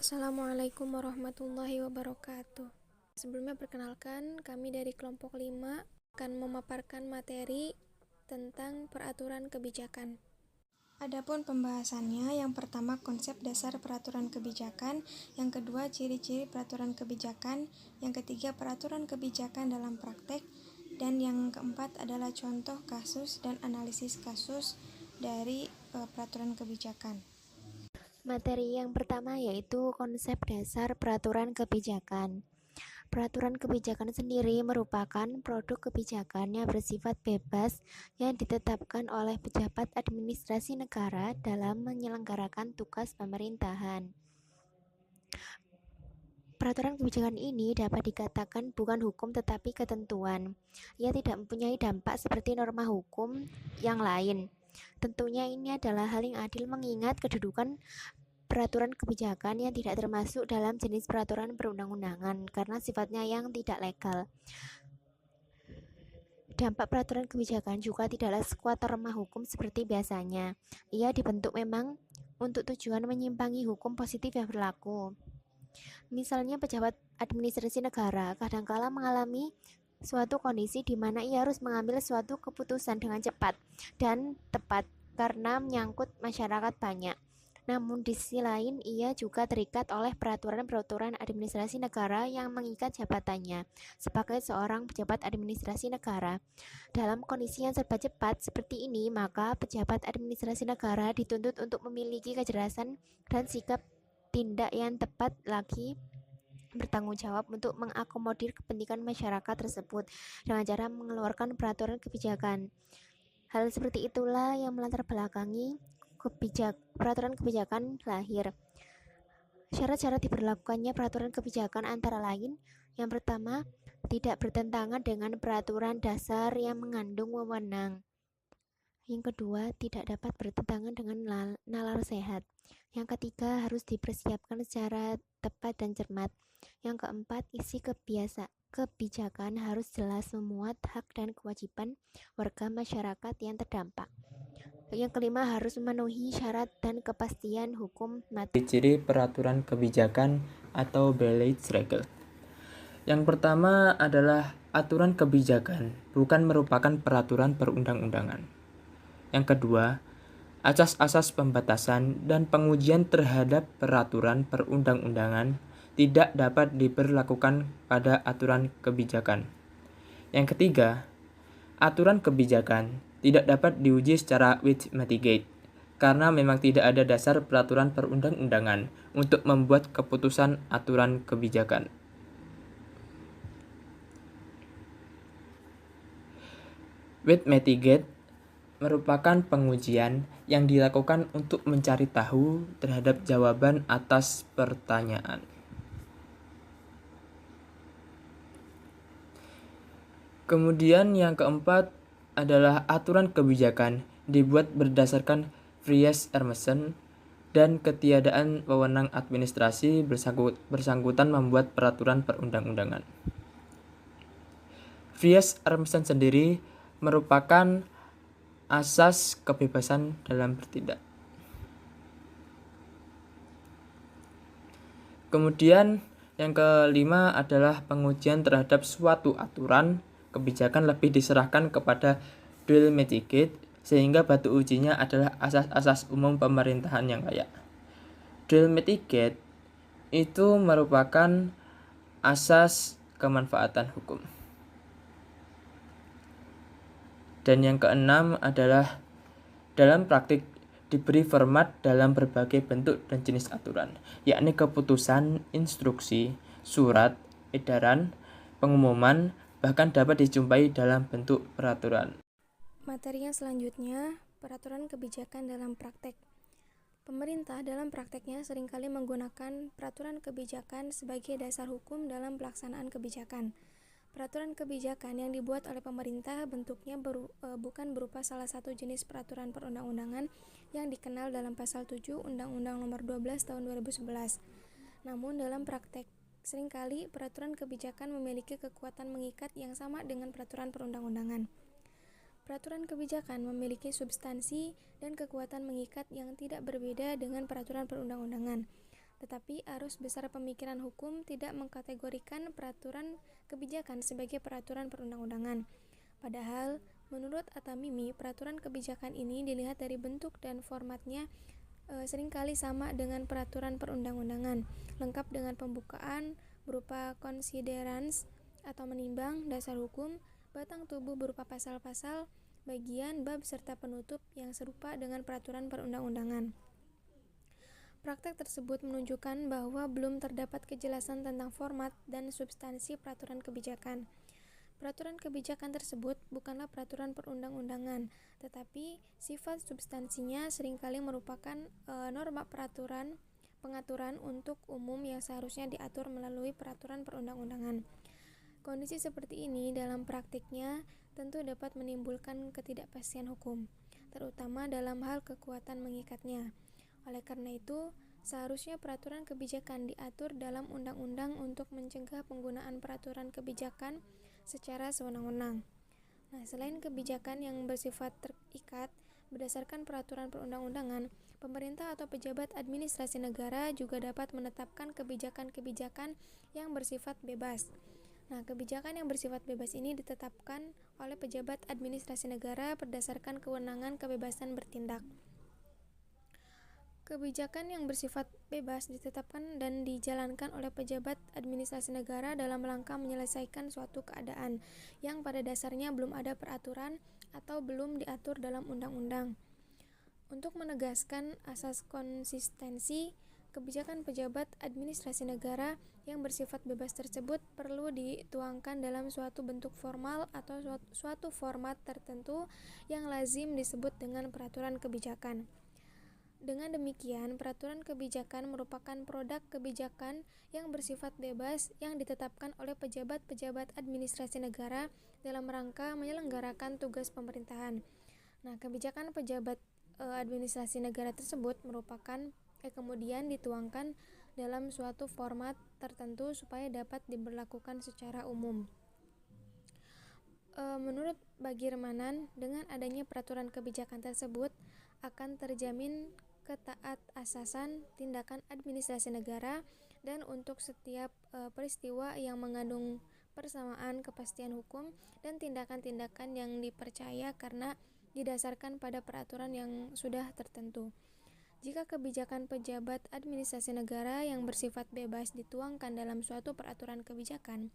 Assalamualaikum warahmatullahi wabarakatuh. Sebelumnya perkenalkan, kami dari kelompok 5 akan memaparkan materi tentang peraturan kebijakan. Adapun pembahasannya, yang pertama konsep dasar peraturan kebijakan, yang kedua ciri-ciri peraturan kebijakan, yang ketiga peraturan kebijakan dalam praktek, dan yang keempat adalah contoh kasus dan analisis kasus dari peraturan kebijakan. Materi yang pertama yaitu konsep dasar peraturan kebijakan. Peraturan kebijakan sendiri merupakan produk kebijakan yang bersifat bebas yang ditetapkan oleh pejabat administrasi negara dalam menyelenggarakan tugas pemerintahan. Peraturan kebijakan ini dapat dikatakan bukan hukum tetapi ketentuan. Ia tidak mempunyai dampak seperti norma hukum yang lain. Tentunya ini adalah hal yang adil mengingat kedudukan peraturan kebijakan yang tidak termasuk dalam jenis peraturan perundang-undangan karena sifatnya yang tidak legal. Dampak peraturan kebijakan juga tidaklah sekuat norma hukum seperti biasanya. Ia dibentuk memang untuk tujuan menyimpangi hukum positif yang berlaku. Misalnya pejabat administrasi negara kadangkala mengalami suatu kondisi di mana ia harus mengambil suatu keputusan dengan cepat dan tepat karena menyangkut masyarakat banyak. Namun di sisi lain, ia juga terikat oleh peraturan-peraturan administrasi negara yang mengikat jabatannya sebagai seorang pejabat administrasi negara. Dalam kondisi yang serba cepat seperti ini, maka pejabat administrasi negara dituntut untuk memiliki kejelasan dan sikap tindak yang tepat lagi bertanggung jawab untuk mengakomodir kepentingan masyarakat tersebut dengan cara mengeluarkan peraturan kebijakan. Hal seperti itulah yang melatar belakangi peraturan kebijakan lahir. Syarat-syarat diberlakukannya peraturan kebijakan antara lain, yang pertama, tidak bertentangan dengan peraturan dasar yang mengandung wewenang. Yang kedua, tidak dapat bertentangan dengan nalar sehat. Yang ketiga, harus dipersiapkan secara tepat dan cermat. Yang keempat, isi kebijakan harus jelas memuat hak dan kewajiban warga masyarakat yang terdampak. Yang kelima, harus memenuhi syarat dan kepastian hukum materi. Ciri peraturan kebijakan atau Beleitsregel. Yang pertama adalah aturan kebijakan, bukan merupakan peraturan perundang-undangan. Yang kedua, asas-asas pembatasan dan pengujian terhadap peraturan perundang-undangan tidak dapat diberlakukan pada aturan kebijakan. Yang ketiga, aturan kebijakan tidak dapat diuji secara with mitigate karena memang tidak ada dasar peraturan perundang-undangan untuk membuat keputusan aturan kebijakan. With mitigate merupakan pengujian yang dilakukan untuk mencari tahu terhadap jawaban atas pertanyaan. Kemudian yang keempat adalah aturan kebijakan dibuat berdasarkan Fries-Emerson dan ketiadaan wewenang administrasi bersangkutan membuat peraturan perundang-undangan. Fries-Emerson sendiri merupakan asas kebebasan dalam bertindak. Kemudian yang kelima adalah pengujian terhadap suatu aturan kebijakan lebih diserahkan kepada dual mitigate sehingga batu ujinya adalah asas-asas umum pemerintahan yang layak. Dual mitigate itu merupakan asas kemanfaatan hukum. Dan yang keenam adalah dalam praktik diberi format dalam berbagai bentuk dan jenis aturan, yakni keputusan, instruksi, surat, edaran, pengumuman, bahkan dapat dijumpai dalam bentuk peraturan. Materi yang selanjutnya, peraturan kebijakan dalam praktek. Pemerintah dalam prakteknya seringkali menggunakan peraturan kebijakan sebagai dasar hukum dalam pelaksanaan kebijakan. Peraturan kebijakan yang dibuat oleh pemerintah bentuknya bukan berupa salah satu jenis peraturan perundang-undangan yang dikenal dalam pasal 7 Undang-Undang Nomor 12 Tahun 2011. Namun dalam praktek, seringkali peraturan kebijakan memiliki kekuatan mengikat yang sama dengan peraturan perundang-undangan. Peraturan kebijakan memiliki substansi dan kekuatan mengikat yang tidak berbeda dengan peraturan perundang-undangan. Tetapi arus besar pemikiran hukum tidak mengkategorikan peraturan kebijakan sebagai peraturan perundang-undangan. Padahal, menurut At-Tamimi, peraturan kebijakan ini dilihat dari bentuk dan formatnya seringkali sama dengan peraturan perundang-undangan, lengkap dengan pembukaan berupa considerans atau menimbang, dasar hukum, batang tubuh berupa pasal-pasal, bagian, bab, serta penutup yang serupa dengan peraturan perundang-undangan. Praktek tersebut menunjukkan bahwa belum terdapat kejelasan tentang format dan substansi peraturan kebijakan. Peraturan kebijakan tersebut bukanlah peraturan perundang-undangan, tetapi sifat substansinya seringkali merupakan norma pengaturan untuk umum yang seharusnya diatur melalui peraturan perundang-undangan. Kondisi seperti ini dalam praktiknya tentu dapat menimbulkan ketidakpastian hukum, terutama dalam hal kekuatan mengikatnya. Oleh karena itu, seharusnya peraturan kebijakan diatur dalam undang-undang untuk mencegah penggunaan peraturan kebijakan secara sewenang-wenang. Nah, selain kebijakan yang bersifat terikat berdasarkan peraturan perundang-undangan, pemerintah atau pejabat administrasi negara juga dapat menetapkan kebijakan-kebijakan yang bersifat bebas. Nah, kebijakan yang bersifat bebas ini ditetapkan oleh pejabat administrasi negara berdasarkan kewenangan kebebasan bertindak. Kebijakan yang bersifat bebas ditetapkan dan dijalankan oleh pejabat administrasi negara dalam rangka menyelesaikan suatu keadaan yang pada dasarnya belum ada peraturan atau belum diatur dalam undang-undang. Untuk menegaskan asas konsistensi, kebijakan pejabat administrasi negara yang bersifat bebas tersebut perlu dituangkan dalam suatu bentuk formal atau suatu format tertentu yang lazim disebut dengan peraturan kebijakan. Dengan demikian, peraturan kebijakan merupakan produk kebijakan yang bersifat bebas yang ditetapkan oleh pejabat-pejabat administrasi negara dalam rangka menyelenggarakan tugas pemerintahan. Nah, kebijakan pejabat administrasi negara tersebut kemudian dituangkan dalam suatu format tertentu supaya dapat diberlakukan secara umum. Menurut Bagirmanan, dengan adanya peraturan kebijakan tersebut akan terjamin ketaat-asasan tindakan administrasi negara dan untuk setiap peristiwa yang mengandung persamaan kepastian hukum dan tindakan-tindakan yang dipercaya karena didasarkan pada peraturan yang sudah tertentu. Jika kebijakan pejabat administrasi negara yang bersifat bebas dituangkan dalam suatu peraturan kebijakan,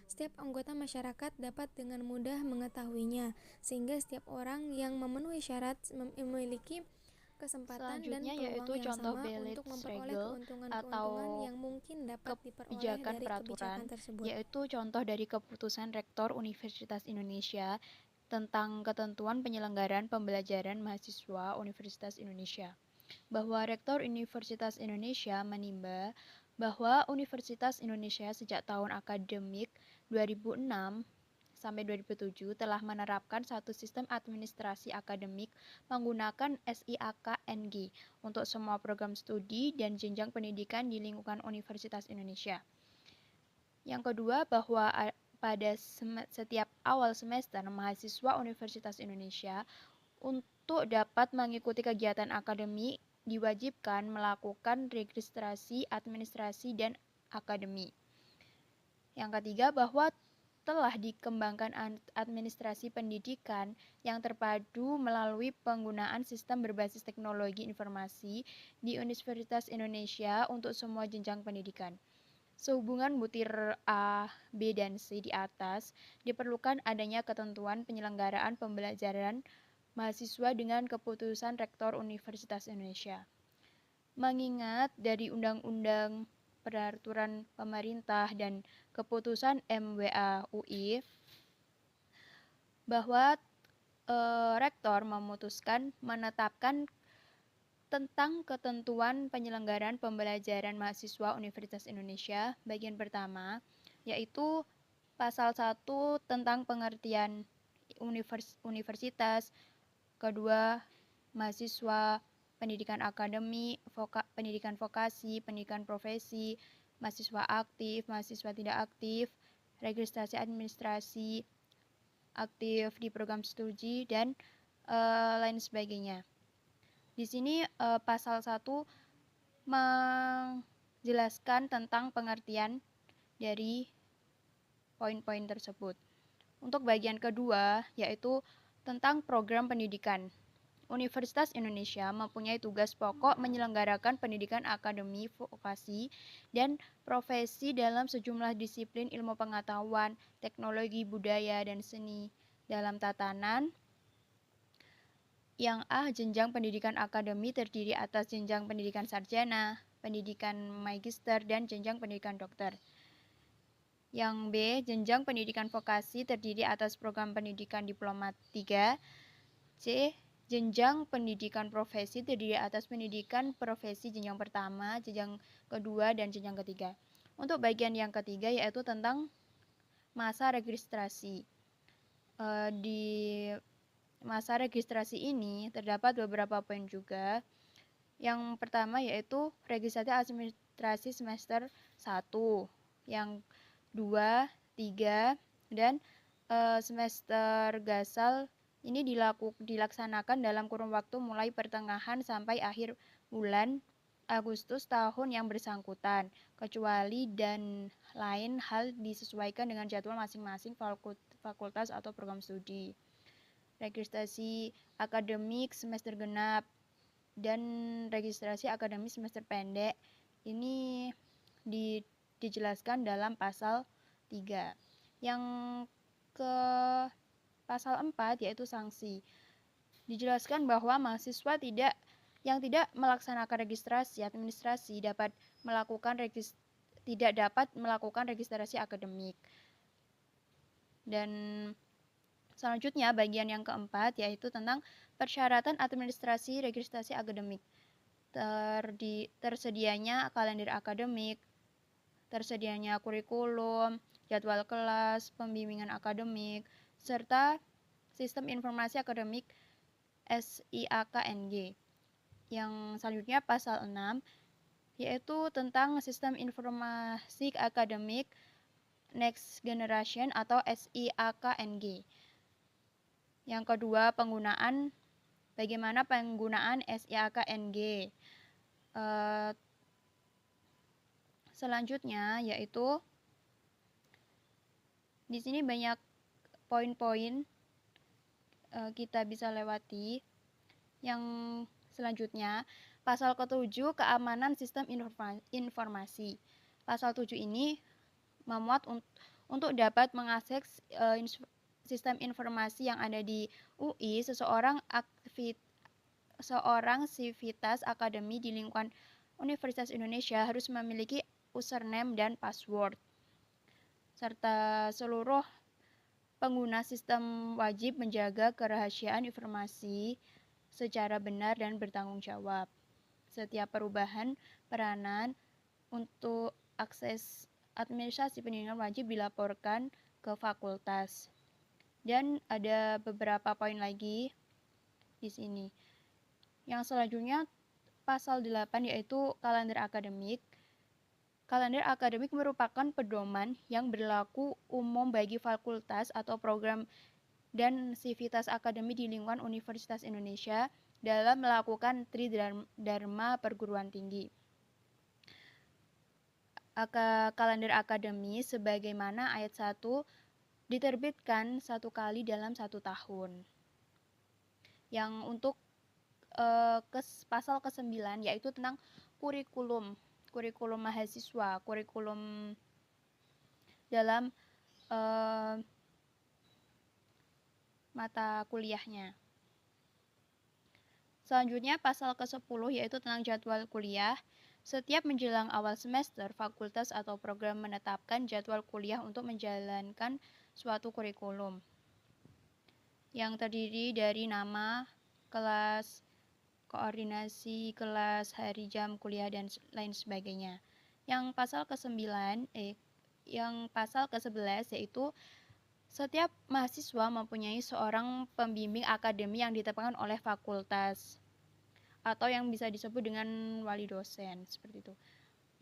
setiap anggota masyarakat dapat dengan mudah mengetahuinya, sehingga setiap orang yang memenuhi syarat memiliki kesempatan dan Selanjutnya peluang yaitu yang contoh sama Bailey untuk memperoleh Regel keuntungan-keuntungan atau yang mungkin dapat diperoleh kebijakan dari peraturan, kebijakan tersebut. yaitu contoh dari keputusan Rektor Universitas Indonesia tentang ketentuan penyelenggaraan pembelajaran mahasiswa Universitas Indonesia. Bahwa Rektor Universitas Indonesia menimba bahwa Universitas Indonesia sejak tahun akademik 2006 sampai 2007 telah menerapkan satu sistem administrasi akademik menggunakan SIAK-NG untuk semua program studi dan jenjang pendidikan di lingkungan Universitas Indonesia. Yang kedua, bahwa pada setiap awal semester mahasiswa Universitas Indonesia untuk dapat mengikuti kegiatan akademik diwajibkan melakukan registrasi administrasi dan akademik. Yang ketiga, bahwa telah dikembangkan administrasi pendidikan yang terpadu melalui penggunaan sistem berbasis teknologi informasi di Universitas Indonesia untuk semua jenjang pendidikan. Sehubungan butir A, B, dan C di atas, diperlukan adanya ketentuan penyelenggaraan pembelajaran mahasiswa dengan keputusan Rektor Universitas Indonesia. Mengingat dari Undang-Undang Peraturan Pemerintah dan keputusan MWA UI bahwa Rektor memutuskan menetapkan tentang ketentuan penyelenggaraan pembelajaran mahasiswa Universitas Indonesia bagian pertama, yaitu pasal 1 tentang pengertian universitas, kedua mahasiswa, pendidikan akademik, pendidikan vokasi, pendidikan profesi, mahasiswa aktif, mahasiswa tidak aktif, registrasi administrasi, aktif di program studi, dan lain sebagainya. Di sini pasal 1 jelaskan tentang pengertian dari poin-poin tersebut. Untuk bagian kedua, yaitu tentang program pendidikan. Universitas Indonesia mempunyai tugas pokok menyelenggarakan pendidikan akademi, vokasi, dan profesi dalam sejumlah disiplin ilmu pengetahuan, teknologi, budaya, dan seni dalam tatanan yang jenjang pendidikan akademi terdiri atas jenjang pendidikan sarjana, pendidikan magister, dan jenjang pendidikan dokter. Yang B, jenjang pendidikan vokasi terdiri atas program pendidikan diploma 3. C, jenjang pendidikan profesi terdiri atas pendidikan profesi jenjang pertama, jenjang kedua, dan jenjang ketiga. Untuk bagian yang ketiga yaitu tentang masa registrasi. Di masa registrasi ini terdapat beberapa poin juga. Yang pertama yaitu registrasi administrasi semester 1, yang 2, 3, dan semester gasal ini dilaksanakan dalam kurun waktu mulai pertengahan sampai akhir bulan Agustus tahun yang bersangkutan, kecuali dan lain hal disesuaikan dengan jadwal masing-masing fakultas atau program studi. Registrasi akademik semester genap dan registrasi akademik semester pendek ini dijelaskan dalam pasal 3. Yang ke pasal 4 yaitu sanksi. Dijelaskan bahwa mahasiswa yang tidak melaksanakan registrasi administrasi tidak dapat melakukan registrasi akademik. Dan selanjutnya bagian yang keempat yaitu tentang persyaratan administrasi registrasi akademik. Tersedianya kalender akademik, tersedianya kurikulum, jadwal kelas, pembimbingan akademik, serta sistem informasi akademik SIAKNG. Yang selanjutnya pasal 6 yaitu tentang sistem informasi akademik Next Generation atau SIAKNG. Yang kedua, bagaimana penggunaan SIAKNG. Selanjutnya yaitu di sini banyak poin-poin kita bisa lewati. Yang selanjutnya, pasal ke-7 keamanan sistem informasi. Pasal 7 ini memuat untuk dapat mengakses sistem informasi yang ada di UI, seorang sivitas akademi di lingkungan Universitas Indonesia harus memiliki username dan password. Serta seluruh pengguna sistem wajib menjaga kerahasiaan informasi secara benar dan bertanggung jawab. Setiap perubahan peranan untuk akses administrasi pendidikan wajib dilaporkan ke fakultas. Dan ada beberapa poin lagi di sini. Yang selanjutnya pasal 8 yaitu kalender akademik. Kalender akademik merupakan pedoman yang berlaku umum bagi fakultas atau program dan sivitas akademi di lingkungan Universitas Indonesia dalam melakukan tridharma perguruan tinggi. Kalender akademi sebagaimana ayat 1 diterbitkan 1 kali dalam 1 tahun. Yang untuk pasal ke-9 yaitu tentang kurikulum mahasiswa, kurikulum dalam mata kuliahnya. Selanjutnya pasal ke-10 yaitu tentang jadwal kuliah. Setiap menjelang awal semester, fakultas atau program menetapkan jadwal kuliah untuk menjalankan suatu kurikulum yang terdiri dari nama, kelas, koordinasi kelas, hari jam kuliah, dan lain sebagainya. Yang pasal ke-11 yaitu setiap mahasiswa mempunyai seorang pembimbing akademi yang ditetapkan oleh fakultas atau yang bisa disebut dengan wali dosen, seperti itu.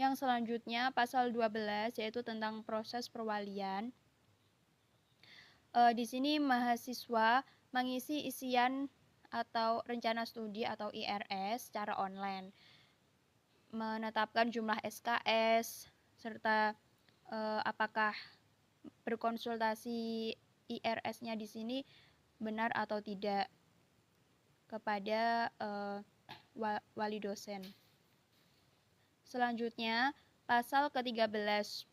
Yang selanjutnya pasal 12 yaitu tentang proses perwalian. Di sini mahasiswa mengisi isian atau rencana studi atau IRS secara online. menetapkan jumlah SKS, serta apakah berkonsultasi IRS-nya di sini benar atau tidak kepada wali dosen. Selanjutnya, pasal ke-13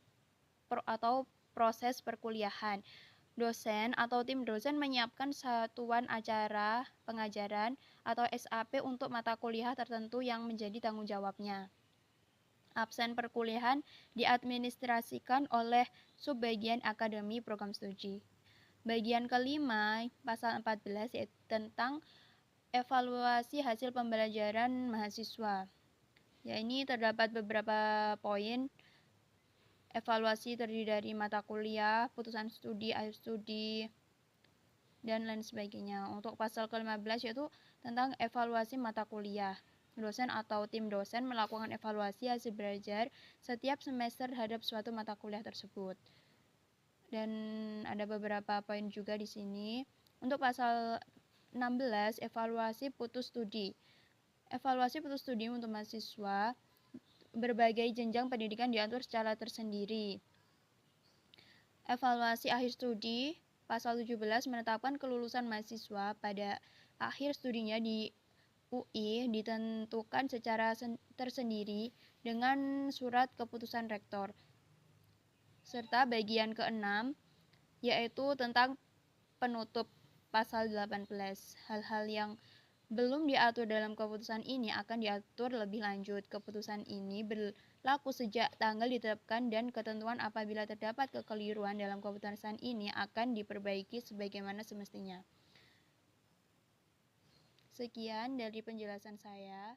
atau proses perkuliahan. Dosen atau tim dosen menyiapkan satuan acara pengajaran atau SAP untuk mata kuliah tertentu yang menjadi tanggung jawabnya. Absen perkuliahan diadministrasikan oleh subbagian akademi program studi. Bagian kelima, pasal 14 yaitu tentang evaluasi hasil pembelajaran mahasiswa. Ya, ini terdapat beberapa poin. Evaluasi terdiri dari mata kuliah, putusan studi, akhir studi, dan lain sebagainya. Untuk pasal ke-15 yaitu tentang evaluasi mata kuliah. Dosen atau tim dosen melakukan evaluasi hasil belajar setiap semester terhadap suatu mata kuliah tersebut. Dan ada beberapa poin juga di sini. Untuk pasal 16, evaluasi putus studi. Evaluasi putus studi untuk mahasiswa berbagai jenjang pendidikan diatur secara tersendiri. Evaluasi akhir studi, pasal 17 menetapkan kelulusan mahasiswa pada akhir studinya di UI ditentukan secara tersendiri dengan surat keputusan rektor. Serta bagian ke-6 yaitu tentang penutup, pasal 18. Hal-hal yang belum diatur dalam keputusan ini akan diatur lebih lanjut. Keputusan ini berlaku sejak tanggal ditetapkan dan ketentuan apabila terdapat kekeliruan dalam keputusan ini akan diperbaiki sebagaimana semestinya. Sekian dari penjelasan saya.